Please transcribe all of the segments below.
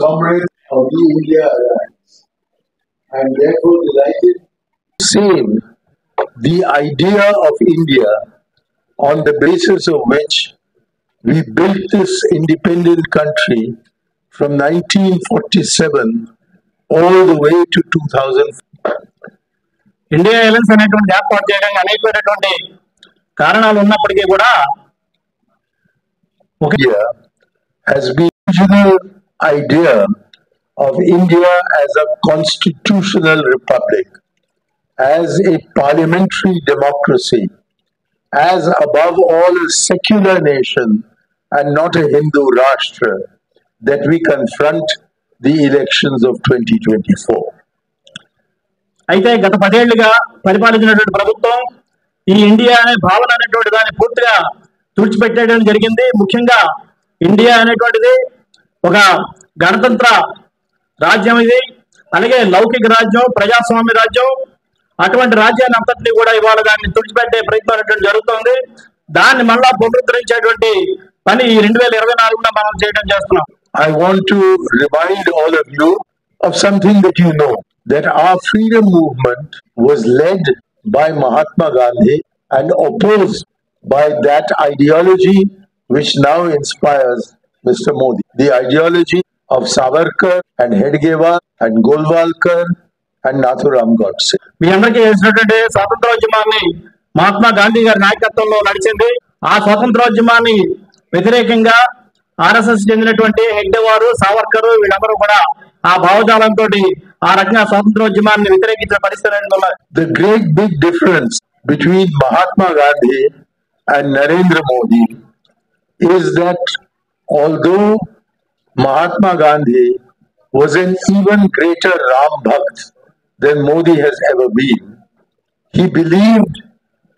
comrades of the India Alliance. I am therefore delighted to save the idea of India on the basis of which we built this independent country from 1947 all the way to 2000. India alliance అనేటువంటి ఏర్పాటు చేయడానికి అనేకమైనటువంటి కారణాలు ఉన్నప్పటికీ కూడా has been the original idea of India as a constitutional republic, as a parliamentary democracy, as above all a secular nation and not a Hindu Rashtra, that we confront the elections of 2024. అయితే గత 10 ఏళ్లుగా పరిపాలించినటువంటి ప్రభుత్వం ఈ India అనే భావన అనేటువంటి దాన్ని పూర్తిగా తుడిచిపెట్టడం జరిగింది. ముఖ్యంగా ఇండియా అనేటువంటిది ఒక గణతంత్ర రాజ్యం, ఇది అలాగే లౌకిక రాజ్యం, ప్రజాస్వామ్య రాజ్యం. అటువంటి రాజ్యాన్ని అంతటినీ కూడా ఇవాళ దాన్ని తుడిచిపెట్టే ప్రయత్నం అనేటువంటి జరుగుతోంది. దాన్ని మళ్ళా పునరుద్ధరించేటువంటి పని ఈ 2024లో మనం చేయడం చేస్తున్నాం. I want to remind all of you of something that you know, that our freedom movement was led by Mahatma Gandhi and opposed by that ideology which now inspires Mr. Modi. The ideology of Savarkar and Hedgewar and Golwalkar and Nathuram Godse. మీ అందరికీ తెలిసినటువంటి స్వాతంత్రోద్యమాన్ని మహాత్మా గాంధీ గారి నాయకత్వంలో నడిచింది. ఆ స్వాతంత్రోద్యమాన్ని వ్యతిరేకంగా RSS చెందినటువంటి హెగ్డేవారు, సావర్కర్ వీళ్ళందరూ కూడా ఆ భావజాలంతో ఆ రకంగా స్వాతంత్రోద్యమాన్ని వ్యతిరేకించిన పరిస్థితి. The great big difference between Mahatma Gandhi and Narendra Modi is that although Mahatma Gandhi was an even greater Ram Bhakt than Modi has ever been, he believed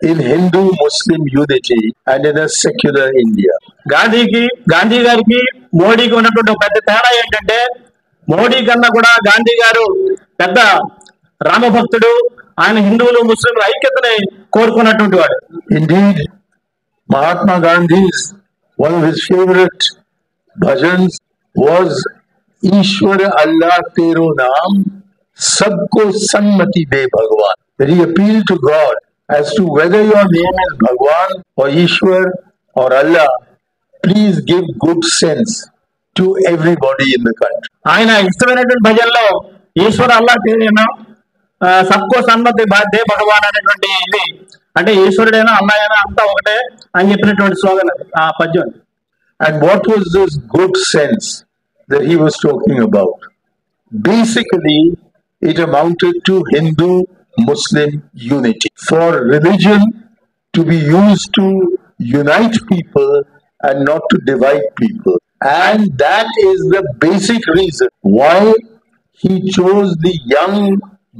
in Hindu-Muslim unity and in a secular India. Gandhi గారికి మోడీకి ఉన్నటువంటి పెద్ద తేడా ఏంటంటే, మోడీ కన్నా కూడా గాంధీ గారు పెద్ద రామభక్తుడు. ఆయన హిందువులు ముస్లింల ఐక్యతని కోరుకున్నటువంటి వాడు. Indeed, Mahatma Gandhi's one of his favorite bhajans was Ishwar Allah Tero Naam Sabko Sanmati De Bhagwan. That he appealed to God as to whether your name is Bhagwan or Ishwar or Allah, please give good sense to everybody in the country. ఆయన ఇష్టమైనటువంటి భజనలో ఈశ్వర అల్లా తేరేనా సబ్కో సన్మతి they భగవాన్ అనేటువంటి ఇది, అంటే ఈశ్వరుడైనా అల్లాయైనా అంతా ఒకటే అని చెప్పినటువంటి slogan ఆ పద్యం. And what was this good sense that he was talking about? Basically, it amounted to Hindu-Muslim unity. For religion to be used to unite people and not to divide people. And that is the basic reason why he chose the young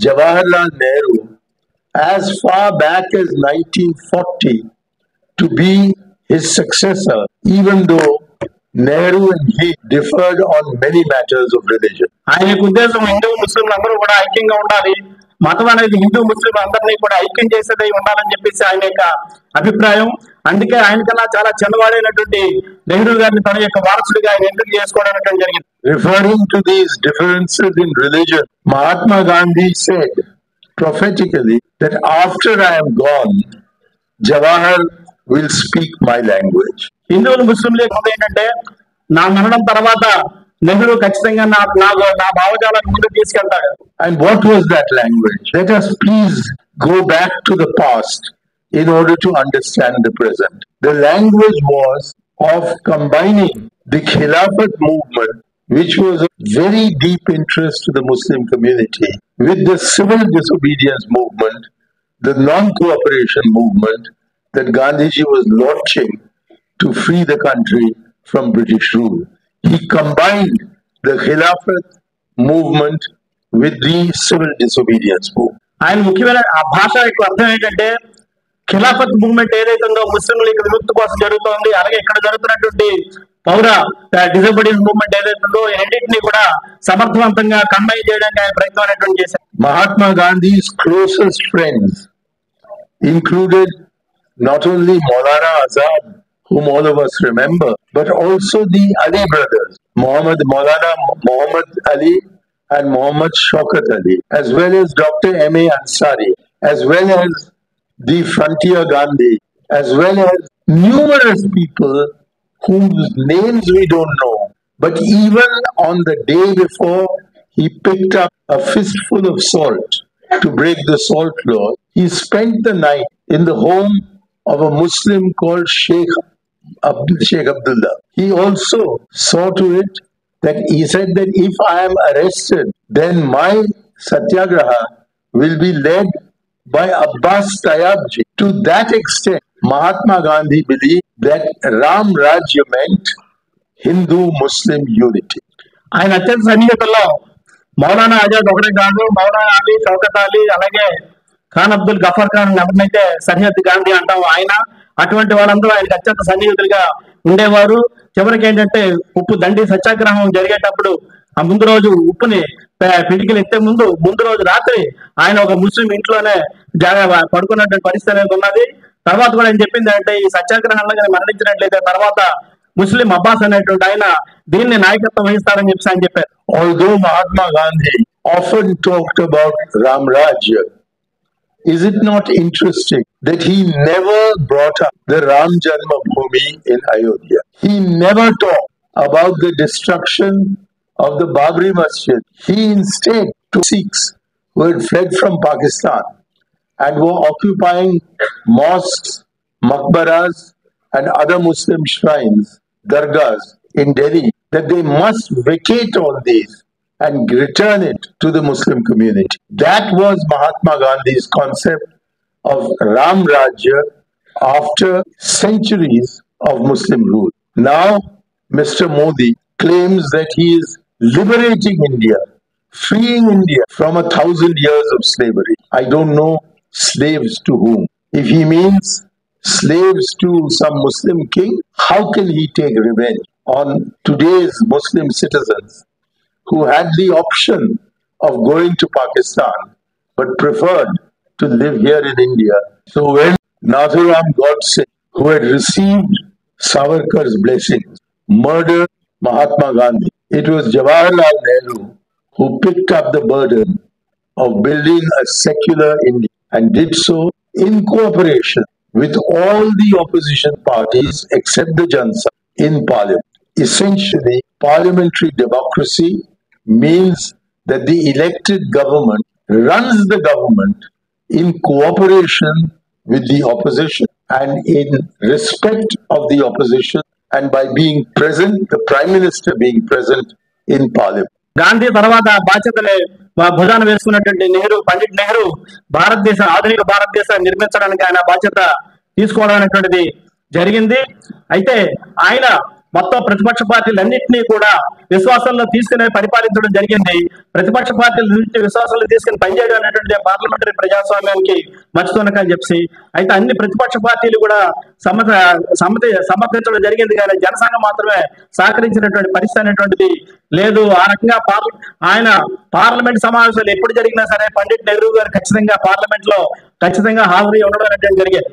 Jawaharlal Nehru as far back as 1940 to be his successor, even though Nehru and he differed on many matters of religion. ఆయనకు ఉద్దేశం హిందూ ముస్లింలు అందరూ కూడా ఐక్యంగా ఉండాలి, మతం అనేది హిందూ ముస్లిం అందరినీ కూడా ఐక్యం చేసేదై ఉండాలని చెప్పేసి ఆయన యొక్క అభిప్రాయం. అందుకే ఆయన కన్నా చాలా చిన్నవాడైనటువంటి నెహ్రూ గారిని తన యొక్క వారసుడిగా ఆయన ఎంపిక చేసుకోవడం జరిగింది. Referring to these differences in religion, Mahatma Gandhi said prophetically that after I am gone, Jawahar will speak my language. హిందువులు ముస్లింలు ఏంటంటే, నా మరణం తర్వాత నెహ్రూ ఖచ్చితంగా నా భావజాలను ముందుకు తీసుకెళ్తాడు. And what was that language? Let us please go back to the past in order to understand the present. The language was of combining the Khilafat movement, which was of very deep interest to the Muslim community, with the civil disobedience movement, the non-cooperation movement that Gandhiji was launching to free the country from British rule. He combined the Khilafat movement with the civil disobedience movement. ఆయన ముఖ్యమైన ఆ భాష యొక్క అర్థం ఏంటంటే, Khilafat movement ఏదైతే ఉందో ముస్లింల విముక్తి కోసం జరుగుతోంది, అలాగే ఇక్కడ జరుగుతున్నటువంటి పౌర డిసోబీడియన్స్ మూవ్మెంట్ ఏదైతే ఉందో రెండింటినీ కూడా సమర్థవంతంగా కంబైన్ చేయడానికి ఆయన ప్రయత్నం అనేటువంటి చేశారు. Mahatma Gandhi's closest friends included not only Maulana Azad, whom all of us remember, but also the Ali brothers, Muhammad Maulana Muhammad Ali and Muhammad Shaukat Ali, as well as Dr. M.A. Ansari, as well as the Frontier Gandhi, as well as numerous people whose names we don't know. But even on the day before he picked up a fistful of salt to break the salt law, he spent the night in the home of a Muslim called Sheikh Abdullah. He also saw to it that he said that if I am arrested, then my satyagraha will be led by Abbas Tayyabji. To that extent, Mahatma Gandhi believed that Ram Rajya meant Hindu-Muslim unity. ఆయన అత్యంత సన్నిహితుల్లో మౌలానా ఆజాద్ ఒకటే కాదు, మౌలానా అలీ, షౌకత్ అలీ, అలాగే ఖాన్ అబ్దుల్ గఫర్ ఖాన్ ఎవరినైతే సరిహద్దు గాంధీ అంటాం ఆయన, అటువంటి వాళ్ళందరూ ఆయనకు అత్యంత సన్నిహితులుగా ఉండేవారు. చివరికి ఏంటంటే ఉప్పు దండి సత్యాగ్రహం జరిగేటప్పుడు ఆ ముందు రోజు ఉప్పుని పిడికిలు ఎత్తే ముందు రోజు రాత్రి ఆయన ఒక ముస్లిం ఇంట్లోనే పడుకున్నటువంటి పరిస్థితి అనేది ఉన్నది. తర్వాత కూడా ఆయన చెప్పింది అంటే ఈ సత్యాగ్రహంలో మరణించినట్లయితే తర్వాత ముస్లిం అబ్బాస్ అనేటువంటి ఆయన దీన్ని నాయకత్వం వహిస్తారని చెప్పి ఆయన చెప్పారు. Although Mahatma Gandhi often talked about Ram Rajya, is it not interesting that he never brought up the Ram Janmabhoomi in Ayodhya? He never talked about the destruction of the Babri Masjid. He instead took Sikhs who had fled from Pakistan and were occupying mosques, maqbaras, and other Muslim shrines, dargahs in Delhi, that they must vacate all these and return it to the Muslim community. That was Mahatma Gandhi's concept of Ram Rajya after centuries of Muslim rule. Now, Mr. Modi claims that he is liberating India, freeing India from 1,000 years of slavery. I don't know slaves to whom. If he means slaves to some Muslim king, how can he take revenge on today's Muslim citizens who had the option of going to Pakistan but preferred to live here in India? So when Nathuram Godse, who had received Savarkar's blessings, murdered Mahatma Gandhi, it was Jawaharlal Nehru who picked up the burden of building a secular India and did so in cooperation with all the opposition parties except the Jansa in Parliament. Essentially, parliamentary democracy means that the elected government runs the government in cooperation with the opposition and in respect of the opposition, and by being present, the Prime Minister being present in Parliament. Gandhi తర్వాత బాధ్యతలే భుజాన వేసుకున్నటువంటి పండిట్ నెహ్రూ ఆధునిక భారతదేశాన్ని నిర్మించడానికి ఆయన బాధ్యత తీసుకోవడం అనేటువంటిది జరిగింది. అయితే ఆయన మొత్తం ప్రతిపక్ష పార్టీలన్నింటినీ కూడా విశ్వాసంలో తీసుకుని పరిపాలించడం జరిగింది. ప్రతిపక్ష పార్టీల విశ్వాసంలో తీసుకుని పనిచేయడం అనేటువంటి పార్లమెంటరీ ప్రజాస్వామ్యానికి మచ్చుతున్నకని చెప్పి అయితే అన్ని ప్రతిపక్ష పార్టీలు కూడా సమర్థించడం జరిగింది. కానీ జనసంఘం మాత్రమే సహకరించినటువంటి పరిస్థితి అనేటువంటిది లేదు. ఆ రకంగా ఆయన పార్లమెంట్ సమావేశాలు ఎప్పుడు జరిగినా సరే పండిట్ నెహ్రూ గారు ఖచ్చితంగా పార్లమెంట్ లో ఖచ్చితంగా హాజరై ఉండడం అనేటువంటి జరిగేది.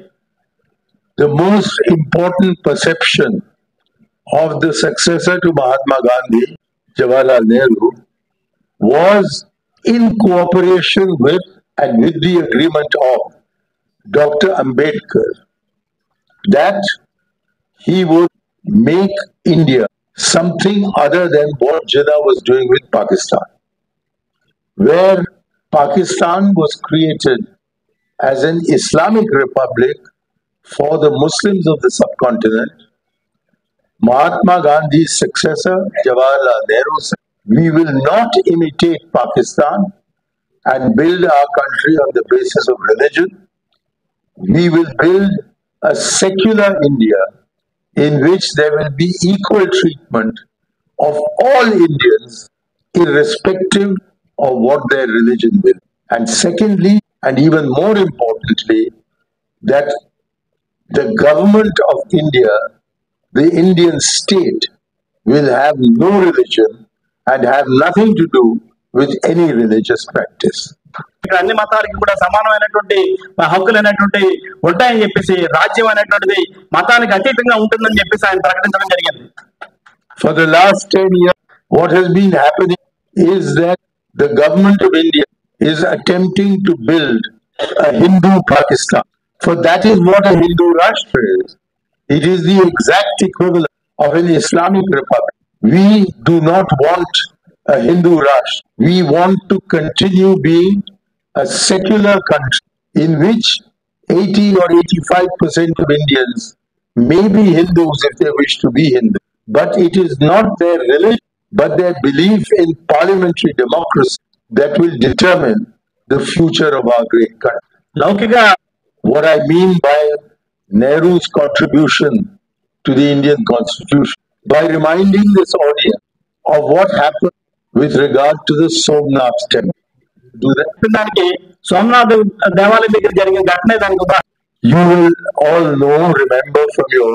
The most important perception of the successor to Mahatma Gandhi, Jawaharlal Nehru, was in cooperation with and with the agreement of Dr. Ambedkar that he would make India something other than what Jinnah was doing with Pakistan, where Pakistan was created as an Islamic republic for the Muslims of the subcontinent. Mahatma Gandhi's successor, Jawaharlal Nehru, said, we will not imitate Pakistan and build our country on the basis of religion. We will build a secular India in which there will be equal treatment of all Indians, irrespective of what their religion will. And secondly, and even more importantly, that the government of India, the Indian state, will have no religion and have nothing to do with any religious practice. అన్ని మతాలకి కూడా సమానమైనటువంటి హక్కులు అనేటువంటి ఉంటాయని చెప్పేసి రాజ్యం అనేటువంటిది మతానికి అతీతంగా ఉంటుందని చెప్పేసి ఆయన ప్రకటించడం జరిగింది. For the last 10 years, what has been happening is that the government of India is attempting to build a Hindu Pakistan. For that is what a Hindu Rashtra is. It is the exact equivalent of an Islamic republic. We do not want a Hindu Rashtra. We want to continue being a secular country in which 80 or 85% of Indians may be Hindus if they wish to be Hindu. But it is not their religion, but their belief in parliamentary democracy that will determine the future of our great country. Laukika, what I mean by Nehru's contribution to the Indian Constitution, by reminding this audience of what happened with regard to the Somnath temple. Do that. Somnath దేవాలయం దగ్గర జరిగిన ఘటనే దానికి ఉదాహరణ. You will all know, remember from your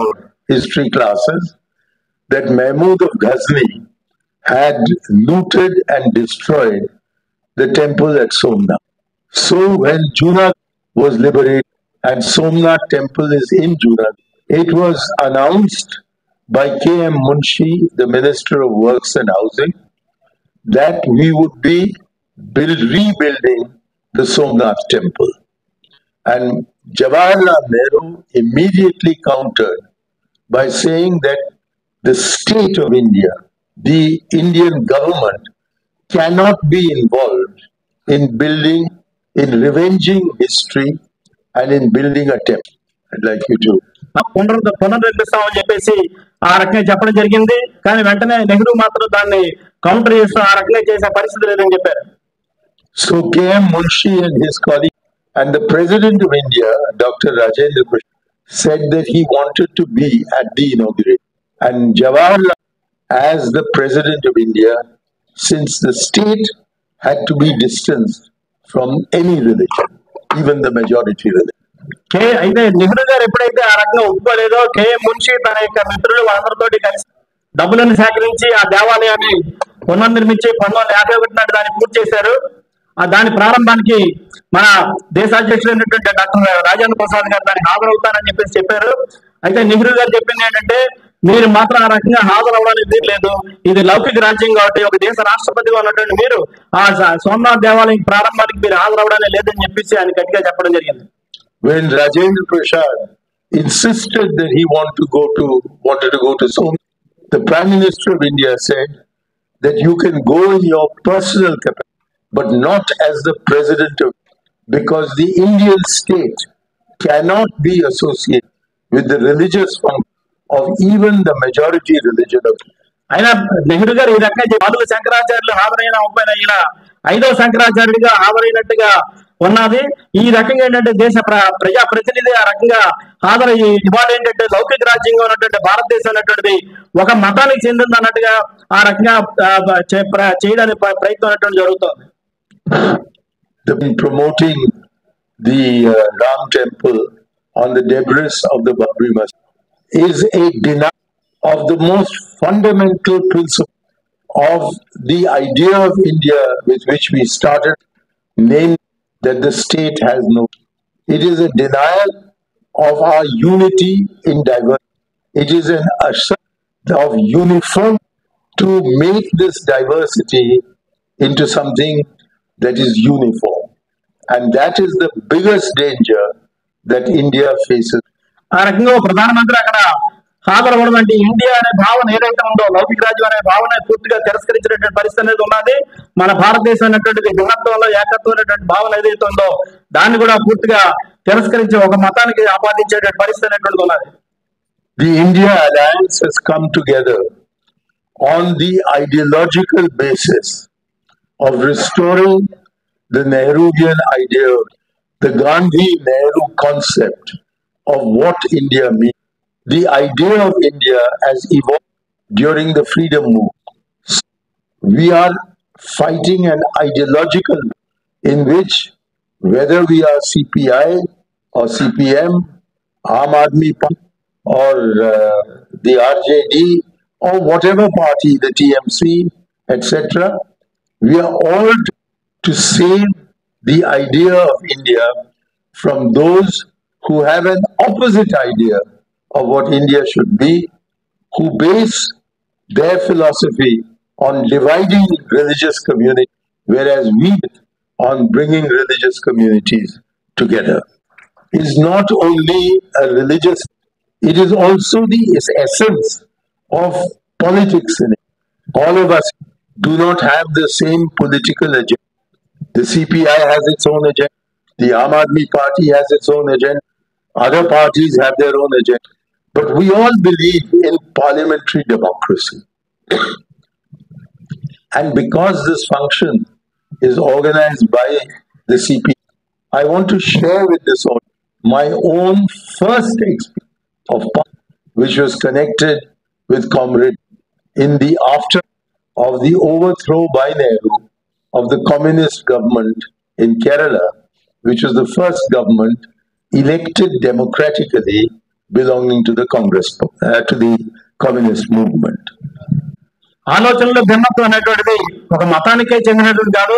history classes, that Mahmud of Ghazni had looted and destroyed the temple at Somnath. So when Junagadh was liberated and Somnath temple is in Junagadh, it was announced by K.M. Munshi, the Minister of Works and Housing, that we would be rebuilding the Somnath temple. And Jawaharlal Nehru immediately countered by saying that the state of India, the Indian government, cannot be involved in building, in revenging history and in building a temple. I'd like you to. పునర్నిర్మిస్తామని చెప్పేసి ఆ రకంగా చెప్పడం జరిగింది. కానీ వెంటనే నెహ్రూ మాత్రం దాన్ని counter చేస్తూ ఆ రకంగా చేసే పరిస్థితి లేదని చెప్పారు. So K.M. Munshi and his colleague and the President of India, Dr. Rajendra Prasad, said that he wanted to be at the inauguration. And Jawaharlal, as the President of India, since the state had to be distanced from any religion, even the majority religion. అయితే నెహ్రూ గారు ఎప్పుడైతే ఆ రకంగా ఒప్పుకోలేదో K.M. Munshi తన యొక్క మిత్రులు వాళ్ళందరితో కలిసి డబ్బులను సేకరించి ఆ దేవాలయాన్ని పునర్నిర్మించి 1951 నాటి దాన్ని పూర్తి చేశారు. దాని ప్రారంభానికి మన దేశాధ్యక్షుడైనటువంటి డాక్టర్ రాజేంద్ర ప్రసాద్ గారు దానికి హాజరవుతారని చెప్పేసి చెప్పారు. అయితే నెహ్రూ గారు చెప్పింది ఏంటంటే, మీరు మాత్రం ఆ రకంగా హాజరవడానికి లేదు, ఇది లౌకిక రాజ్యం కాబట్టి ఒక దేశ రాష్ట్రపతిగా ఉన్నటువంటి మీరు ఆ సోమనాథ్ దేవాలయం ప్రారంభానికి మీరు హాజరవడానికి లేదని చెప్పేసి ఆయన గట్టిగా చెప్పడం జరిగింది. When Rajendra Prasad insisted that he wanted to go to Somnath, the Prime Minister of India said that you can go in your personal capacity, but not as the president of, because the Indian state cannot be associated with the religious function of even the majority religion of. అయినా నెహ్రూ గారు ఈ రకంగా 4 శంకరాచార్యులు హాజరైన 5వ శంకరాచార్యుడిగా హాజరైనట్టుగా ఉన్నది. ఈ రకంగా ఏంటంటే దేశ ప్రజా ప్రతినిధి ఆ రకంగా హాజరయ్యి ఇవాళ ఏంటంటే లౌకిక రాజ్యంగా ఉన్నటువంటి భారతదేశం అనేటువంటిది ఒక మతానికి చెందింది అన్నట్టుగా ఆ రకంగా చేయడానికి ప్రయత్నం అనేటువంటి జరుగుతోంది. Promoting the Ram temple on the debris of the Babri Masjid is a denial of the most fundamental principle of the idea of India with which we started, namely that the state has no. It is a denial of our unity in diversity. It is an assurance of uniform to make this diversity into something that is uniform. And that is the biggest danger that India faces. ఆ రకంగా ప్రధానమంత్రి అక్కడ హాజరవడం అంటే India అనే భావన ఏదైతే ఉందో, లౌకిక రాజ్యం అనే భావన పూర్తిగా తిరస్కరించినటువంటి పరిస్థితి అనేది ఉన్నది. మన భారతదేశం అనేటువంటిది భిన్నత్వంలో ఏకత్వం అనేటువంటి భావన ఏదైతే ఉందో దాన్ని కూడా పూర్తిగా తిరస్కరించి ఒక మతానికి ఆపాదించేటువంటి పరిస్థితి అనేటువంటిది ఉన్నది. The India Alliance has come together on the ideological basis of restoring the Nehruvian idea, the Gandhi-Nehru concept of what India means. The idea of India has evolved during the freedom movement. We are fighting an ideological in which, whether we are CPI or CPM, Aam Aadmi Party or the RJD or whatever party, the TMC, etc., we are all to save the idea of India from those who have an opposite idea of what India should be, who base their philosophy on dividing religious communities, whereas we on bringing religious communities together. Is not only a religious, it is also the essence of politics in it. All of us do not have the same political agenda. The CPI has its own agenda. The Aam Aadmi Party has its own agenda. Other parties have their own agenda. But we all believe in parliamentary democracy. And because this function is organized by the CPI, I want to share with this audience my own first experience of which was connected with Comrade in the after of the overthrow by Nehru of the communist government in Kerala, which was the first government elected democratically belonging to the Congress, to the communist movement. ఆలోచనలో భిన్నత్వం అనేటువంటిది ఒక మతానికే చెందినటువంటి కాదు,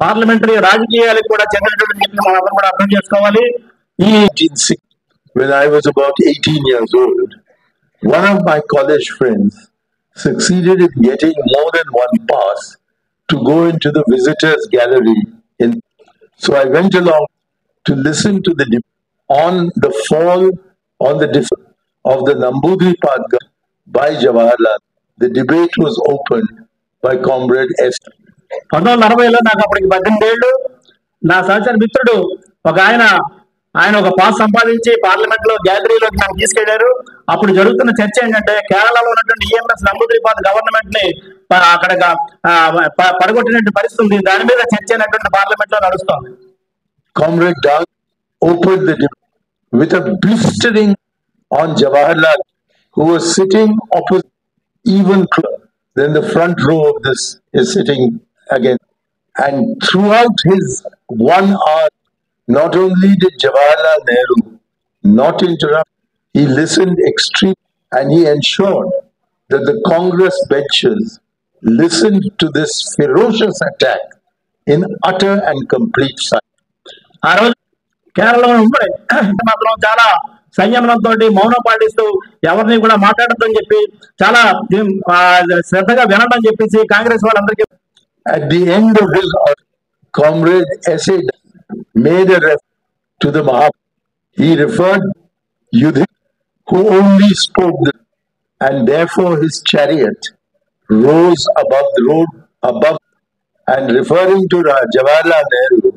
parliamentary రాజకీయాలకు కూడా చెందినటువంటి మనం కూడా అర్థం చేసుకోవాలి. ఈ when I was about 18 years old, one of my college friends succeeded in getting more than one pass to go into the visitors gallery so I went along to listen to the debate on the fall on the difference of the Nambudripad by Jawaharlal. The debate was opened by Comrade S. 1960లో నాకు అప్పటికి 18 ఏళ్ళు. నా సహచర మిత్రుడు ఒక ఆయన ఒక pass సంపాదించి పార్లమెంట్ లో గ్యాలరీలోకి నాకు తీసుకెళ్లారు. అప్పుడు జరుగుతున్న చర్చ ఏంటంటే కేరళలో ఉన్నటువంటి ఈఎంఎస్ నంబూద్రిపాద్ గవర్నమెంట్ ని అక్కడ పడగొట్టినట్టు పరిస్థితి, దాని మీద చర్చ అనేటువంటి పార్లమెంట్ లో నడుస్తోంది. Comrade Dag opened the debate with a blistering on Jawaharlal, who was sitting opposite, even then the front row of this is sitting again. And throughout his 1 hour, not only did Jawaharlal Nehru not interrupt, he listened extremely and he ensured that the Congress benches listened to this ferocious attack in utter and complete silence. ఆ రోజు కేరళలో మాత్రం చాలా సంయమనంతో మౌనం పాటిస్తూ ఎవరిని కూడా మాట్లాడద్దని చెప్పి చాలా శ్రద్ధగా వినడం చెప్పేసి కాంగ్రెస్ వాళ్ళందరికీ. At the end of his Comrade S.A. made a reference to the Mahabharata. He referred Yudhishthira, who only spoke and therefore his chariot rose above the road above, and referring to Jawaharlal Nehru,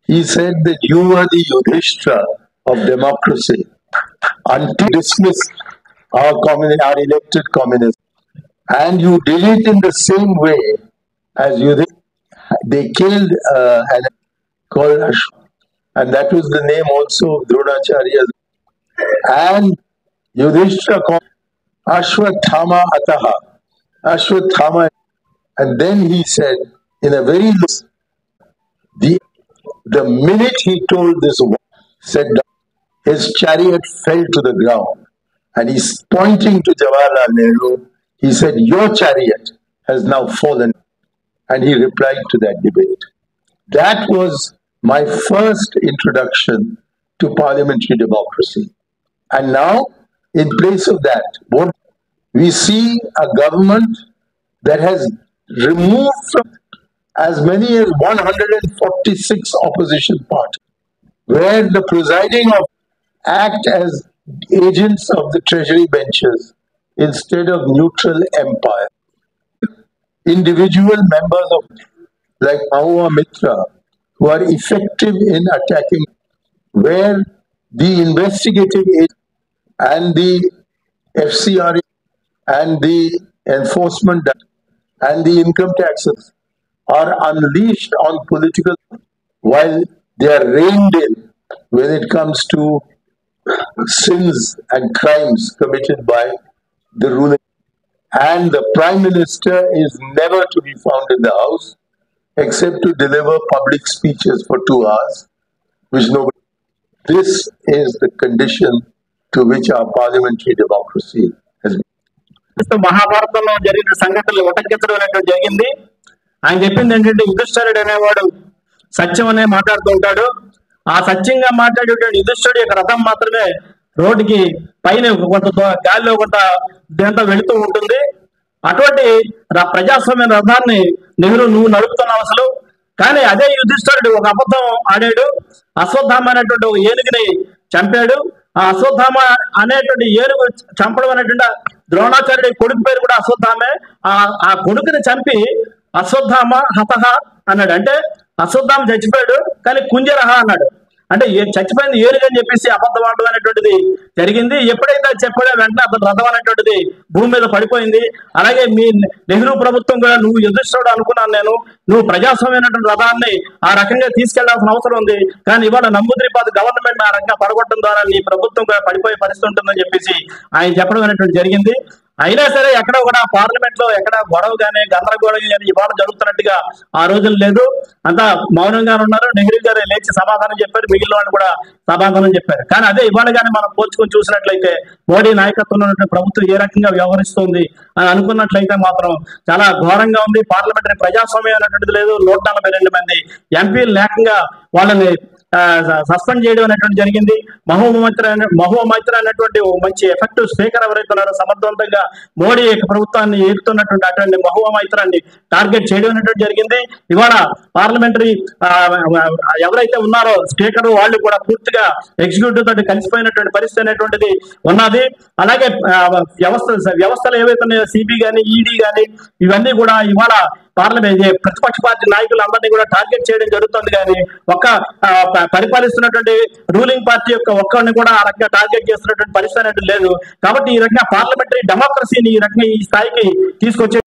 he said that you are the Yudhishthira of democracy until dismissed our elected communists, and you did it in the same way as Yudhishthira. They killed an called Ashwa, and that was the name also of Dronacharya. And Yudhishthira called Ashwathama Ataha, Ashwathama, and then he said in a very the minute he told this one, said his chariot fell to the ground, and he's pointing to Jawaharlal Nehru. He said, "Your chariot has now fallen," and he replied to that debate. That was my first introduction to parliamentary democracy. And now, in place of that, what we see a government that has removed from as many as 146 opposition parties, where the presiding of act as agents of the treasury benches instead of neutral empire. Individual members of like Mahua Mitra who are effective in attacking, where the investigative agent and the FCRA and the enforcement and the income taxes are unleashed on political, while they are reined in when it comes to sins and crimes committed by the ruling. And the Prime Minister is never to be found in the House except to deliver public speeches for 2 hours, which nobody. This is the condition to which our parliamentary democracy has been. మహాభారతంలో జరిగిన సంఘటనలు ఉటంకించడం అనేటువంటి జరిగింది. ఆయన చెప్పింది ఏంటంటే, యుధిష్ఠిరుడు అనేవాడు సత్యం అనే మాట్లాడుతూ ఉంటాడు. ఆ సత్యంగా మాట్లాడేటువంటి యుధిష్ఠిరుడు యొక్క రథం మాత్రమే రోడ్డుకి పైన కొంత గాలిలో కొంత దేంతో వెళుతూ ఉంటుంది. అటువంటి ప్రజాస్వామ్య రథాన్ని నెహ్రూ నువ్వు నడుపుతున్నావు అసలు. కానీ అదే యుధిష్ఠిరుడు ఒక అబద్ధం ఆడాడు. అశ్వత్థామ అనేటువంటి ఒక ఏనుగుని చంపాడు. ఆ అశ్వత్థామ అనేటువంటి ఏనుగు చంపడం అనేటువంటి ద్రోణాచార్యుడి కొడుకు పేరు కూడా అశ్వత్థామే. ఆ కొడుకుని చంపి అశ్వత్థామ హతహ అన్నాడు. అంటే అశ్వత్థామ చచ్చిపోయాడు కానీ కుంజరహ అన్నాడు. అంటే చచ్చిపోయింది ఏనుగు అని చెప్పేసి అబద్ధం ఆడడం అనేటువంటిది జరిగింది. ఎప్పుడైతే చెప్పాడో వెంటనే అతను రథం అనేటువంటిది భూమి మీద పడిపోయింది. అలాగే మీ నెహ్రూ ప్రభుత్వం కూడా నువ్వు యుధిష్ఠిరుడు అనుకున్నాను నేను, నువ్వు ప్రజాస్వామ్యమైనటువంటి రథాన్ని ఆ రకంగా తీసుకెళ్లాల్సిన అవసరం ఉంది. కానీ ఇవాళ నమూద్రిపాద గవర్నమెంట్ ఆ రకంగా పడగొట్టడం ద్వారా నీ ప్రభుత్వం కూడా పడిపోయే పరిస్థితి ఉంటుందని చెప్పేసి ఆయన చెప్పడం అనేటువంటి జరిగింది. అయినా సరే ఎక్కడ కూడా పార్లమెంట్ లో ఎక్కడ గొడవ కానీ గందరగోళం కానీ ఇవాళ జరుగుతున్నట్టుగా ఆ రోజులు లేదు. అంతా మౌనంగానే ఉన్నారు. నెహ్రూ గారు లేచి సమాధానం చెప్పారు, మిగిలిన వాళ్ళు కూడా సమాధానం చెప్పారు. కానీ అదే ఇవాళ కానీ మనం పోల్చుకొని చూసినట్లయితే మోడీ నాయకత్వంలో ఉన్నటువంటి ప్రభుత్వం ఏ రకంగా వ్యవహరిస్తుంది అని అనుకున్నట్లయితే మాత్రం చాలా ఘోరంగా ఉంది. పార్లమెంటరీ ప్రజాస్వామ్యం అనేటువంటిది లేదు. 142 మంది ఎంపీలు లేకంగా వాళ్ళని సస్పెండ్ చేయడం అనేటువంటి జరిగింది. మహబూబా మైత్రి అనేటువంటి మంచి ఎఫెక్టివ్ స్పీకర్ ఎవరైతే ఉన్నారో సమర్థవంతంగా మోడీ ప్రభుత్వాన్ని ఏడుతున్నటువంటి అటువంటి మహబూబా మైత్రాన్ని టార్గెట్ చేయడం అనేటువంటి జరిగింది. ఇవాళ పార్లమెంటరీ ఎవరైతే ఉన్నారో స్పీకర్ వాళ్ళు కూడా పూర్తిగా ఎగ్జిక్యూటివ్ తోటి కలిసిపోయినటువంటి పరిస్థితి అనేటువంటిది ఉన్నది. అలాగే వ్యవస్థలు ఏవైతే ఉన్నాయో సిబి కానీ ఈడీ కానీ ఇవన్నీ కూడా ఇవాళ పార్లమెంట్ ప్రతిపక్ష పార్టీ నాయకులు అందరినీ కూడా టార్గెట్ చేయడం జరుగుతుంది. కానీ ఒక్క పరిపాలిస్తున్నటువంటి రూలింగ్ పార్టీ యొక్క ఒక్కరిని కూడా ఆ రకంగా టార్గెట్ చేస్తున్నటువంటి పరిస్థితి అనేది లేదు. కాబట్టి ఈ రకంగా పార్లమెంటరీ డెమోక్రసీని ఈ రకంగా ఈ స్థాయికి తీసుకొచ్చే